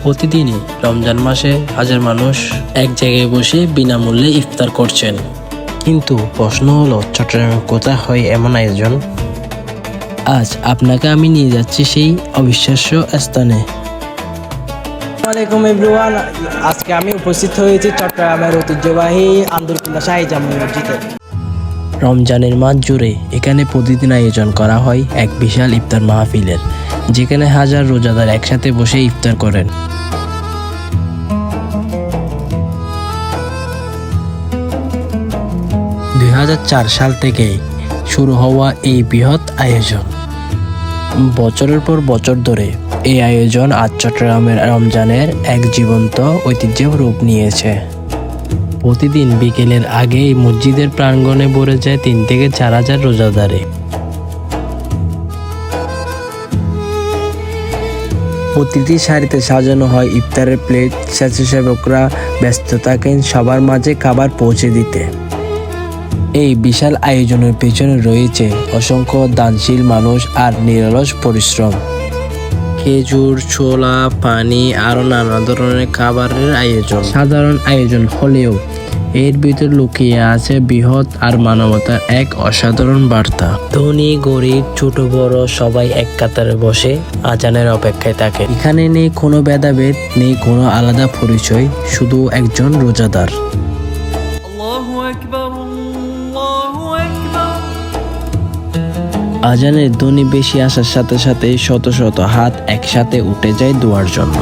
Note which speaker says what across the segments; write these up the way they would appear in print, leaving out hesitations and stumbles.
Speaker 1: প্রতিদিনই রমজান মাসে হাজার মানুষ এক জায়গায় বসে বিনামূল্যে ইফতার করছেন। কিন্তু প্রশ্ন হলো, চট্টগ্রামে কোথায় হয় এমন আয়োজন? আজ আপনাকে আমি নিয়ে যাচ্ছি সেই অবিশ্বাস্য স্থানে।
Speaker 2: আসসালামু আলাইকুম এভরিওয়ান, আজকে আমি উপস্থিত হয়েছি চট্টগ্রামের ঐতিহ্যবাহী আন্দরকিল্লা শাহী জামে মসজিদে।
Speaker 1: রমজানের মাস জুড়ে এখানে প্রতিদিন আয়োজন করা হয় এক বিশাল ইফতার মাহফিলের, যেখানে হাজার রোজাদার একসাথে বসে ইফতার করেন। দুই 2004 সাল থেকে শুরু হওয়া এই বৃহৎ আয়োজন বছরের পর বছর ধরে এই আয়োজন আজ চট্টগ্রামের রমজানের এক জীবন্ত ঐতিহ্যের রূপ নিয়েছে। প্রতিদিন বিকেলের আগেই মসজিদের প্রাঙ্গণে ভরে যায় 3 থেকে 4 হাজার রোজাদারে। প্রতিটি সারিতে সাজানো হয় ইফতারের প্লেট, স্বেচ্ছাসেবকরা ব্যস্ত থাকেন সবার মাঝে খাবার পৌঁছে দিতে। এই বিশাল আয়োজনের পেছনে রয়েছে অসংখ্য দানশীল মানুষ আর নিরলস পরিশ্রম। খেজুর, ছোলা, পানি আরও নানা ধরনের খাবারের আয়োজন সাধারণ আয়োজন হলেও এর ভিতর লুকিয়ে আছে বৃহৎ আর মানবতার এক অসাধারণ বার্তা। ধনী গরিব ছোট বড় সবাই এক কাতারে বসে আজানের অপেক্ষায় থাকে। এখানে নেই কোনো ভেদাভেদ, নেই কোনো আলাদা পরিচয়, শুধু একজন রোজাদার। আজানের ধ্বনি বেশি আসার সাথে সাথে শত শত হাত একসাথে উঠে যায় দোয়ার জন্য।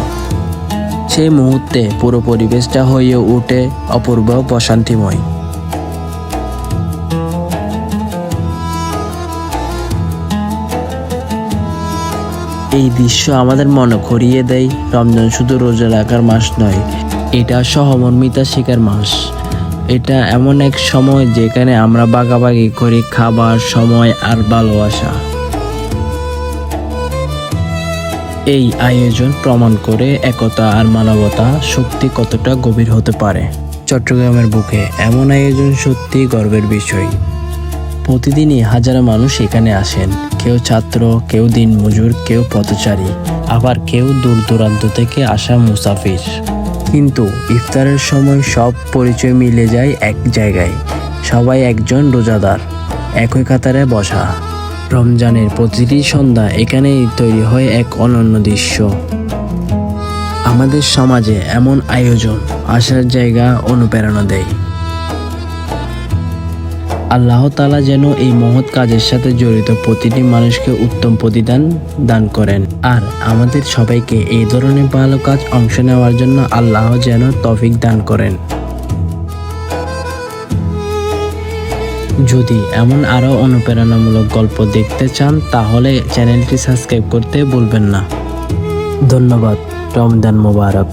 Speaker 1: সেই মুহূর্তে পুরো পরিবেশটা হয়ে ওঠে অপূর্ব প্রশান্তিময়। এই দৃশ্য আমাদের মনে করিয়ে দেয়, রমজান শুধু রোজা রাখার মাস নয়, এটা সহমর্মিতা শেখার মাস। এটা এমন এক সময় যেখানে আমরা ভাগাভাগি করি খাবার, সময় আর ভালোবাসা। এই আয়োজন প্রমাণ করে একতা আর মানবতা শক্তি কতটা গভীর হতে পারে। চট্টগ্রামের বুকে এমন আয়োজন সত্যি গর্বের বিষয়। প্রতিদিনই হাজারো মানুষ এখানে আসেন, কেউ ছাত্র, কেউ দিনমজুর, কেউ পথচারী, আবার কেউ দূর দূরান্ত থেকে আসা মুসাফির। কিন্তু ইফতারের সময় সব পরিচয় মিলে যায় এক জায়গায়, সবাই একজন রোজাদার, একই কাতারে বসা। রমজানের প্রতিটি সন্ধ্যা এখানেই তৈরি হয় এক অনন্য দৃশ্য। আমাদের সমাজে এমন আয়োজন আসার জায়গা অনুপ্রেরণা দেয়। আল্লাহ তাআলা যেন এই মহৎ কাজের সাথে জড়িত প্রতিটি মানুষকে উত্তম প্রতিদান দান করেন, আর আমাদের সবাইকে এই ধরনের ভালো কাজ অংশ নেওয়ার জন্য আল্লাহ যেন তৌফিক দান করেন। যদি এমন আরও অনুপ্রেরণামূলক গল্প দেখতে চান তাহলে চ্যানেলটি সাবস্ক্রাইব করতে ভুলবেন না। ধন্যবাদ। রমজান মোবারক।